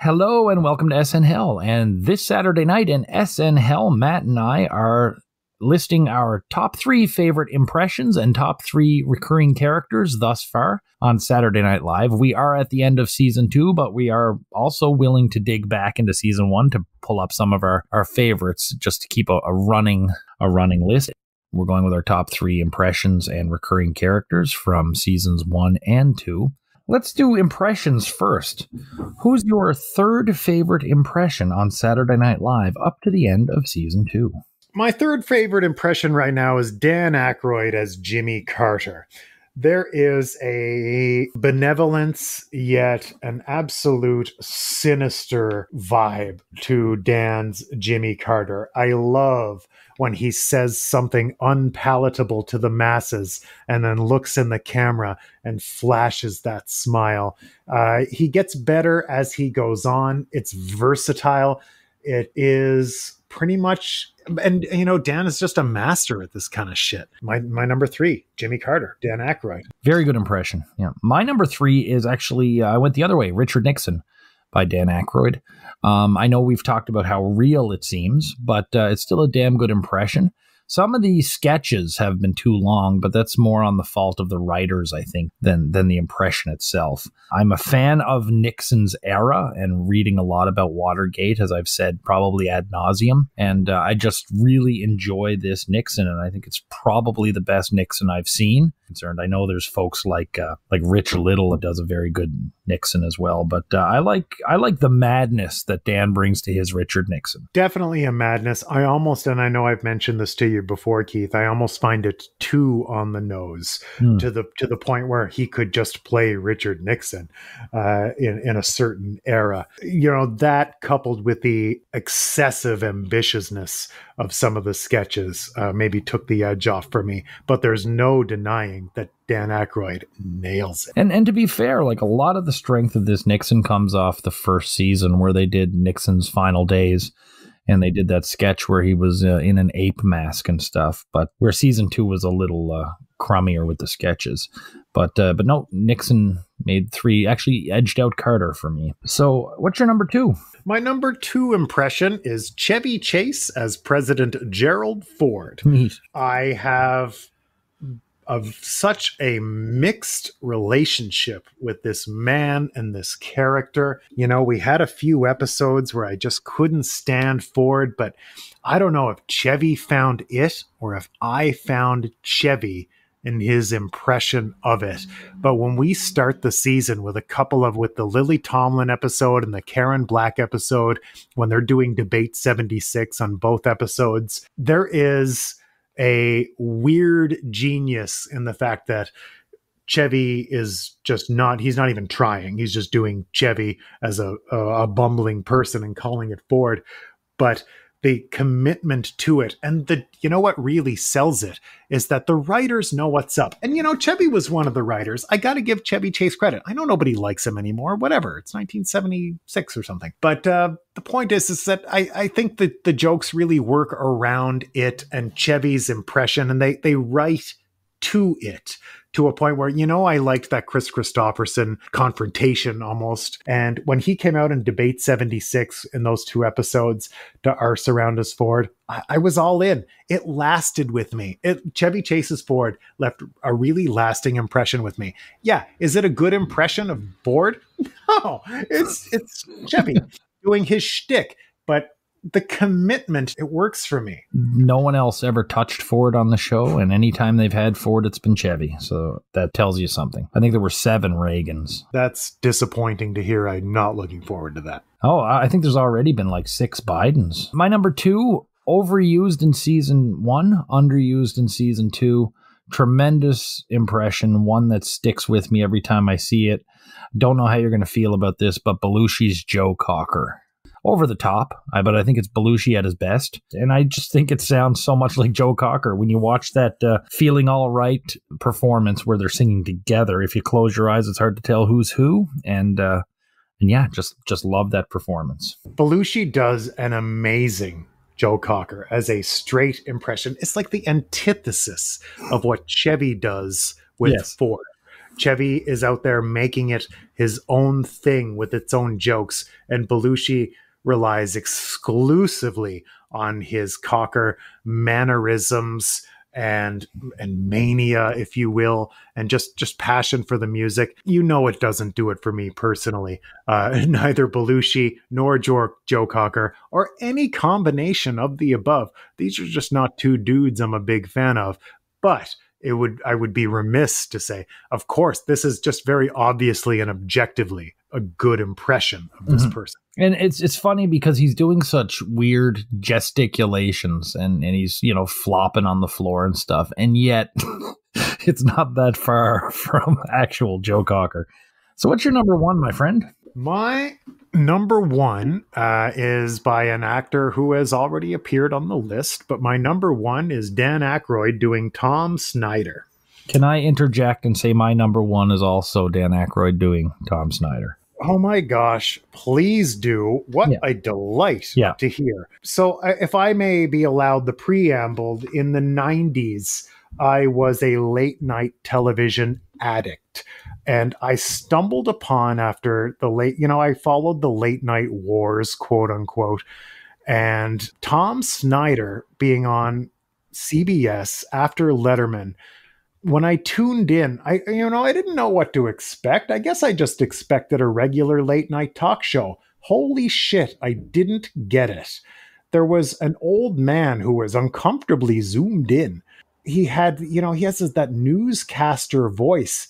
Hello and welcome to SNHell. And this Saturday night in SNHell, Matt and I are listing our top 3 favorite impressions and top 3 recurring characters thus far on Saturday Night Live. We are at the end of season 2, but we are also willing to dig back into season 1 to pull up some of our favorites just to keep a running list. We're going with our top 3 impressions and recurring characters from seasons 1 and 2. Let's do impressions first. Who's your third favorite impression on Saturday Night Live up to the end of season 2? My third favorite impression right now is Dan Aykroyd as Jimmy Carter. There is a benevolence, yet an absolute sinister vibe to Dan's Jimmy Carter. I love when he says something unpalatable to the masses and then looks in the camera and flashes that smile. He gets better as he goes on. It's versatile. It is pretty much, and Dan is just a master at this kind of shit. My number 3, Jimmy Carter, Dan Aykroyd. Very good impression. Yeah, my number 3 is actually I went the other way. Richard Nixon by Dan Aykroyd. I know we've talked about how real it seems, but it's still a damn good impression. Some of these sketches have been too long, but that's more on the fault of the writers, I think, than the impression itself. I'm a fan of Nixon's era and reading a lot about Watergate, as I've said, probably ad nauseum. And I just really enjoy this Nixon, and I think it's probably the best Nixon I've seen. I know there's folks like Rich Little that does a very good Nixon as well, but I like the madness that Dan brings to his Richard Nixon. Definitely a madness. I know I've mentioned this to you before, Keith. I almost find it too on the nose to the point where he could just play Richard Nixon in a certain era. That coupled with the excessive ambitiousness of some of the sketches maybe took the edge off for me, but there's no denying that Dan Aykroyd nails it. And to be fair, like a lot of the strength of this Nixon comes off the first season where they did Nixon's Final Days, and they did that sketch where he was in an ape mask and stuff, but where season 2 was a little crummier with the sketches. But no, Nixon made 3, actually edged out Carter for me. So what's your number 2? My number 2 impression is Chevy Chase as President Gerald Ford. Neat. I have of such a mixed relationship with this man and this character. We had a few episodes where I just couldn't stand Ford, but I don't know if Chevy found it or if I found Chevy in his impression of it. But when we start the season with the Lily Tomlin episode and the Karen Black episode, when they're doing Debate 76 on both episodes, there is a weird genius in the fact that Chevy is just he's not even trying. He's just doing Chevy as a bumbling person and calling it Ford. But the commitment to it, and what really sells it is that the writers know what's up. And Chevy was one of the writers. I got to give Chevy Chase credit. I know nobody likes him anymore. Whatever. It's 1976 or something. But the point is that I think that the jokes really work around it and Chevy's impression, and they write to it to a point where, I liked that Chris Christopherson confrontation almost. And when he came out in Debate 76 in those 2 episodes to Arse Around Us Ford, I was all in. It lasted with me. Chevy Chase's Ford left a really lasting impression with me. Yeah. Is it a good impression of Ford? No, it's Chevy doing his shtick, but the commitment, it works for me. No one else ever touched Ford on the show, and anytime they've had Ford, it's been Chevy. So that tells you something. I think there were 7 Reagans. That's disappointing to hear. I'm not looking forward to that. Oh, I think there's already been like 6 Bidens. My number 2, overused in season 1, underused in season 2. Tremendous impression, one that sticks with me every time I see it. Don't know how you're going to feel about this, but Belushi's Joe Cocker. Over the top, but I think it's Belushi at his best. And I just think it sounds so much like Joe Cocker. When you watch that Feeling All Right performance where they're singing together, if you close your eyes, it's hard to tell who's who. And yeah, just love that performance. Belushi does an amazing Joe Cocker as a straight impression. It's like the antithesis of what Chevy does with Ford. Chevy is out there making it his own thing with its own jokes, and Belushi relies exclusively on his Cocker mannerisms and mania, if you will, and just passion for the music. It doesn't do it for me personally. Neither Belushi nor Joe Cocker, or any combination of the above. These are just not two dudes I'm a big fan of. But I would be remiss to say, of course, this is just very obviously and objectively a good impression of this person. And it's funny because he's doing such weird gesticulations and he's, flopping on the floor and stuff. And yet it's not that far from actual Joe Cocker. So what's your number one, my friend? My number one is by an actor who has already appeared on the list, but my number one is Dan Aykroyd doing Tom Snyder. Can I interject and say my number one is also Dan Aykroyd doing Tom Snyder? Oh my gosh, please do. What a delight to hear. So if I may be allowed the preamble, in the 90s, I was a late night television addict. And I stumbled upon after I followed the late night wars, quote unquote, and Tom Snyder being on CBS after Letterman. When I tuned in, I didn't know what to expect. I guess I just expected a regular late night talk show. Holy shit, I didn't get it. There was an old man who was uncomfortably zoomed in. He has that newscaster voice,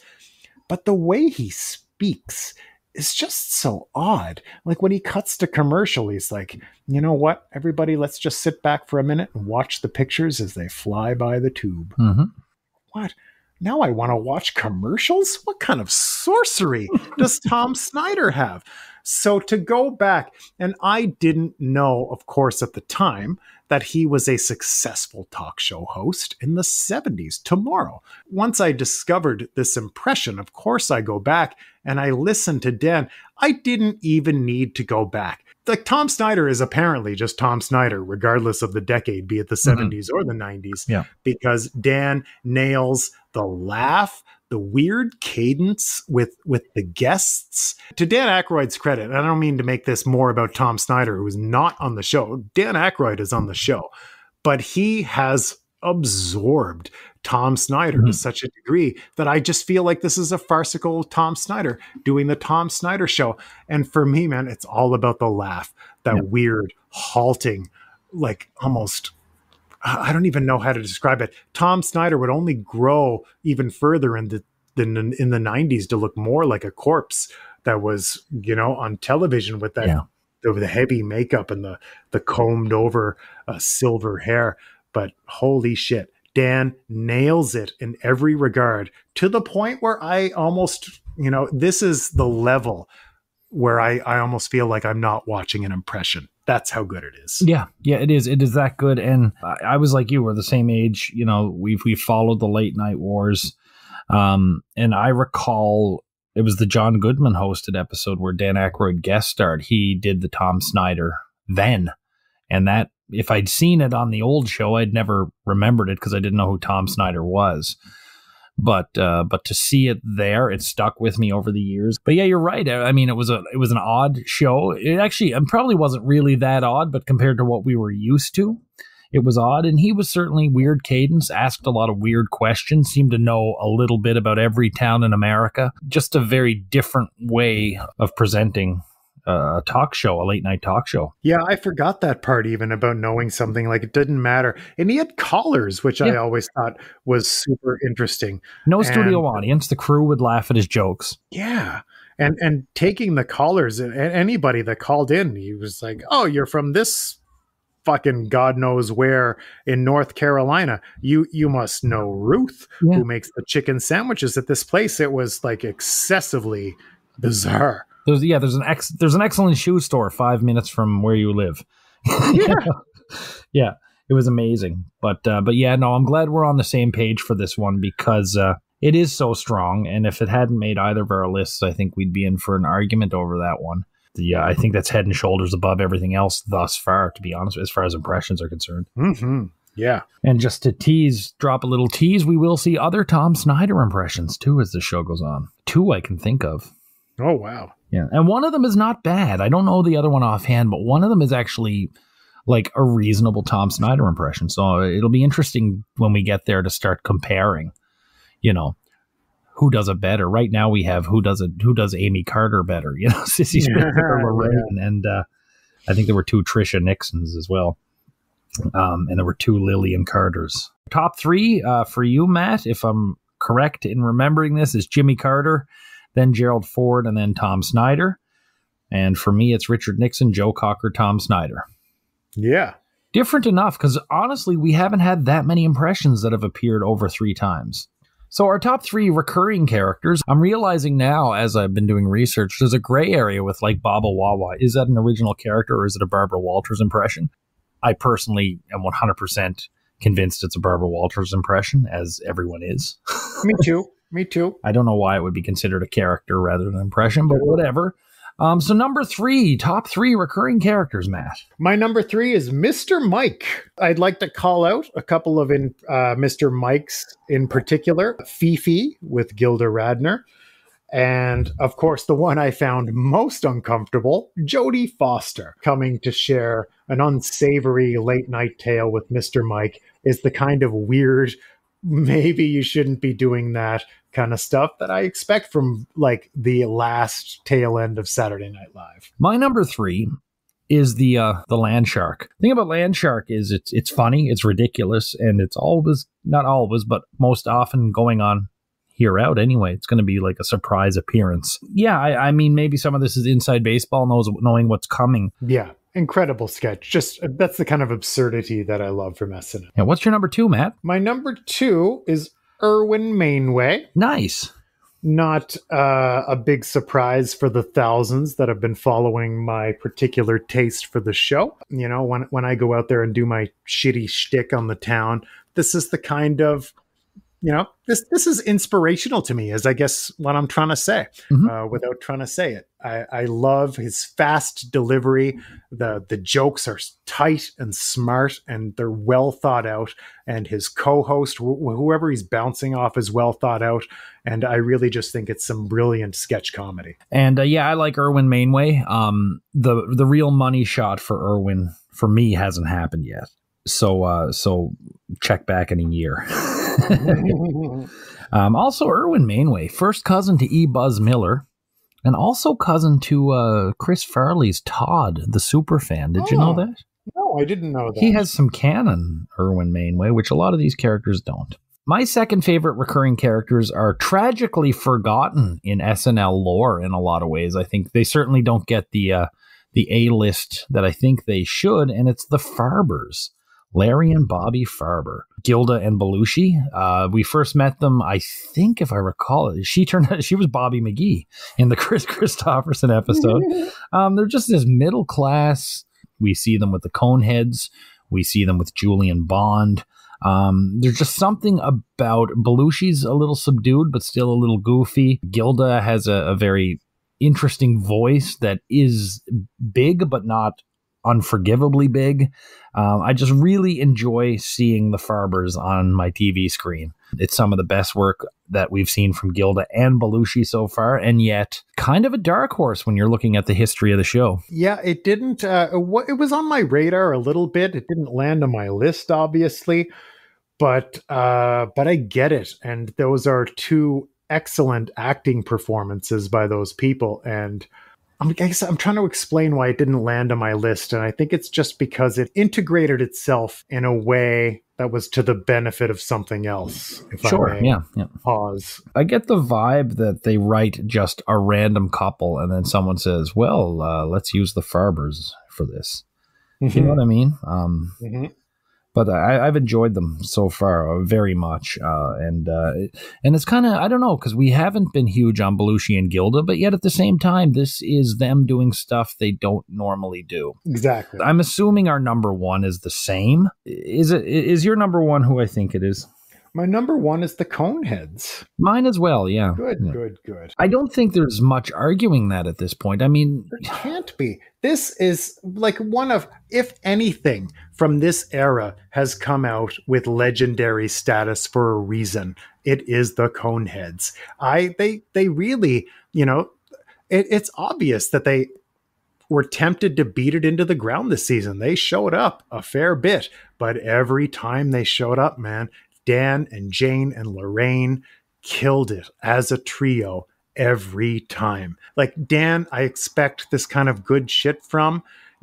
but the way he speaks is just so odd. Like when he cuts to commercial, he's like, you know what, everybody, let's just sit back for a minute and watch the pictures as they fly by the tube. Mm-hmm. What? Now I want to watch commercials? What kind of sorcery does Tom Snyder have? So to go back, and I didn't know, of course, at the time, that he was a successful talk show host in the 70s, Tomorrow. Once I discovered this impression, of course I go back and I listen to Dan. I didn't even need to go back. Like Tom Snyder is apparently just Tom Snyder, regardless of the decade, be it the 70s or the 90s, because Dan nails the laugh, the weird cadence with the guests. To Dan Aykroyd's credit, and I don't mean to make this more about Tom Snyder, who is not on the show. Dan Aykroyd is on the show, but he has absorbed Tom Snyder to such a degree that I just feel like this is a farcical Tom Snyder doing the Tom Snyder show. And for me, man, it's all about the laugh, that weird, halting, like almost, I don't even know how to describe it. Tom Snyder would only grow even further in the 90s to look more like a corpse that was, on television with that the heavy makeup and the combed over silver hair. But holy shit, Dan nails it in every regard, to the point where I almost, this is the level where I almost feel like I'm not watching an impression. That's how good it is. Yeah, it is. It is that good. And I was like you, we're the same age. We followed the late night wars. And I recall it was the John Goodman hosted episode where Dan Aykroyd guest starred. He did the Tom Snyder then. And that, if I'd seen it on the old show, I'd never remembered it because I didn't know who Tom Snyder was. But to see it there, it stuck with me over the years. But yeah, you're right. I mean, it was an odd show. It actually probably wasn't really that odd, but compared to what we were used to, it was odd. And he was certainly weird cadence, asked a lot of weird questions, seemed to know a little bit about every town in America. Just a very different way of presenting a talk show, a late night talk show. Yeah, I forgot that part even about knowing something. Like it didn't matter. And he had callers, which I always thought was super interesting. No studio audience. The crew would laugh at his jokes. Yeah. And taking the callers, and anybody that called in, he was like, oh, you're from this fucking God knows where in North Carolina. You must know Ruth, who makes the chicken sandwiches at this place. It was like excessively bizarre. There's an excellent shoe store 5 minutes from where you live. Yeah, it was amazing. But yeah, no, I'm glad we're on the same page for this one because it is so strong. And if it hadn't made either of our lists, I think we'd be in for an argument over that one. I think that's head and shoulders above everything else thus far, to be honest, as far as impressions are concerned. Mm-hmm. Yeah. And just to drop a little tease, we will see other Tom Snyder impressions too as the show goes on. 2 I can think of. Oh, wow. Yeah. And one of them is not bad. I don't know the other one offhand, but one of them is actually like a reasonable Tom Snyder impression. So it'll be interesting when we get there to start comparing, who does it better. Right now we have who does Amy Carter better, Sissy Spacek or Lorraine. Yeah. And I think there were 2 Trisha Nixons as well. And there were 2 Lillian Carters. Top 3 for you, Matt, if I'm correct in remembering this, is Jimmy Carter, then Gerald Ford, and then Tom Snyder. And for me, it's Richard Nixon, Joe Cocker, Tom Snyder. Yeah. Different enough, because honestly, we haven't had that many impressions that have appeared over 3 times. So our top 3 recurring characters, I'm realizing now as I've been doing research, there's a gray area with like Baba Wawa. Is that an original character or is it a Barbara Walters impression? I personally am 100% convinced it's a Barbara Walters impression, as everyone is. Me too. I don't know why it would be considered a character rather than an impression, but whatever. So number 3, top 3 recurring characters, Matt. My number 3 is Mr. Mike. I'd like to call out a couple of Mr. Mikes in particular. Fifi with Gilda Radner. And, of course, the one I found most uncomfortable, Jodie Foster, coming to share an unsavory late-night tale with Mr. Mike, is the kind of weird, maybe you shouldn't be doing that kind of stuff that I expect from, like, the last tail end of Saturday Night Live. My number 3 is the land shark. The thing about land shark is it's funny, it's ridiculous, and it's always, not always, but most often going on here out anyway. It's going to be like a surprise appearance. Yeah, I mean, maybe some of this is inside baseball, knowing what's coming. Yeah, incredible sketch. Just that's the kind of absurdity that I love from SNL. Yeah, what's your number 2, Matt? My number 2 is Erwin Mainway. Nice. Not a big surprise for the thousands that have been following my particular taste for the show. When I go out there and do my shitty shtick on the town, this is the kind of this is inspirational to me, is I guess what I'm trying to say, without trying to say it. I love his fast delivery. The jokes are tight and smart, and they're well thought out. And his co-host, whoever he's bouncing off, is well thought out. And I really just think it's some brilliant sketch comedy. And I like Erwin Mainway. The real money shot for Erwin, for me, hasn't happened yet. So check back in a year. Also, Erwin Mainway, first cousin to E. Buzz Miller, and also cousin to Chris Farley's Todd, the superfan. Did you know that? No, I didn't know that. He has some canon Erwin Mainway, which a lot of these characters don't. My second favorite recurring characters are tragically forgotten in SNL lore in a lot of ways. I think they certainly don't get the A-list that I think they should, and it's the Farbers. Larry and Bobby Farber, Gilda and Belushi. We first met them, I think, if I recall it, she was Bobby McGee in the Chris Christopherson episode. They're just this middle class. We see them with the Coneheads. We see them with Julian Bond. There's just something about Belushi's a little subdued, but still a little goofy. Gilda has a very interesting voice that is big, but not unforgivably big. I just really enjoy seeing the Farbers on my TV screen. It's some of the best work that we've seen from Gilda and Belushi so far, and yet kind of a dark horse when you're looking at the history of the show. Yeah, it didn't. It was on my radar a little bit. It didn't land on my list, obviously, but I get it. And those are 2 excellent acting performances by those people, and I guess I'm trying to explain why it didn't land on my list, and I think it's just because it integrated itself in a way that was to the benefit of something else. Sure, yeah. Pause. I get the vibe that they write just a random couple, and then someone says, well, let's use the Farbers for this. Mm-hmm. You know what I mean? But I've enjoyed them so far very much. And it's kind of, I don't know, because we haven't been huge on Belushi and Gilda, but yet at the same time, this is them doing stuff they don't normally do. Exactly. I'm assuming our number 1 is the same. Is your number 1 who I think it is? My number one is the Coneheads. Mine as well, yeah. Good, Yeah. good. I don't think there's much arguing that at this point. I mean, There can't be. This is like one of, if anything, from this era has come out with legendary status for a reason. It is the Coneheads. They really, it's obvious that they were tempted to beat it into the ground this season. They showed up a fair bit, but every time they showed up, man, Dan and Jane and Lorraine killed it as a trio every time. Like Dan, I expect this kind of good shit from.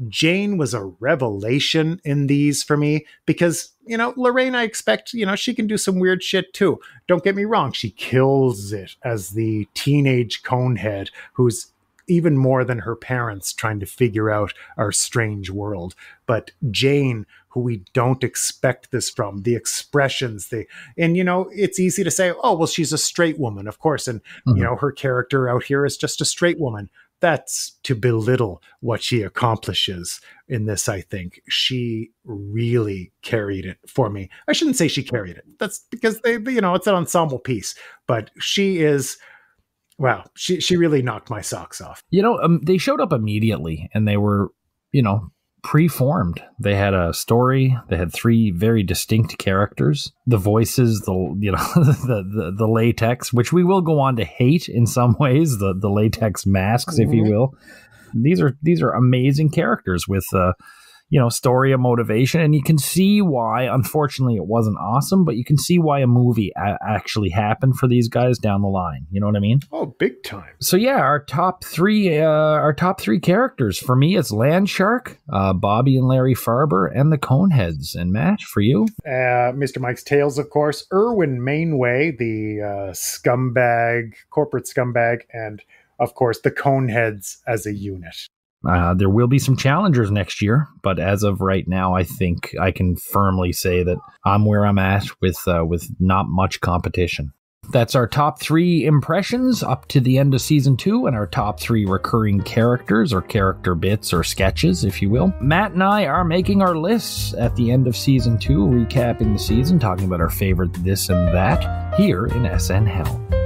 Jane was a revelation in these for me because, Lorraine, I expect, she can do some weird shit too. Don't get me wrong. She kills it as the teenage conehead who's even more than her parents trying to figure out our strange world. But Jane, who we don't expect this from, the expressions, it's easy to say, oh, well, she's a straight woman, of course. And, her character out here is just a straight woman. That's to belittle what she accomplishes in this, I think. She really carried it for me. I shouldn't say she carried it. That's because it's an ensemble piece, but she is... Wow, she really knocked my socks off. They showed up immediately, and they were, preformed. They had a story. They had 3 very distinct characters. The voices, the latex, which we will go on to hate in some ways. The latex masks, if you will. These are amazing characters with story and motivation, and you can see why. Unfortunately, it wasn't awesome, but you can see why a movie actually happened for these guys down the line. You know what I mean? Oh, big time. So yeah, our top three characters for me, it's Landshark, Bobby and Larry Farber, and the Coneheads. And Matt, for you, Mr. Mike's Tales, of course, Irwin Mainway, the corporate scumbag, and of course the Coneheads as a unit. There will be some challengers next year, but as of right now, I think I can firmly say that I'm where I'm at with not much competition. That's our top 3 impressions up to the end of season 2 and our top 3 recurring characters or character bits or sketches, if you will. Matt and I are making our lists at the end of season 2, recapping the season, talking about our favorite this and that here in SNHell.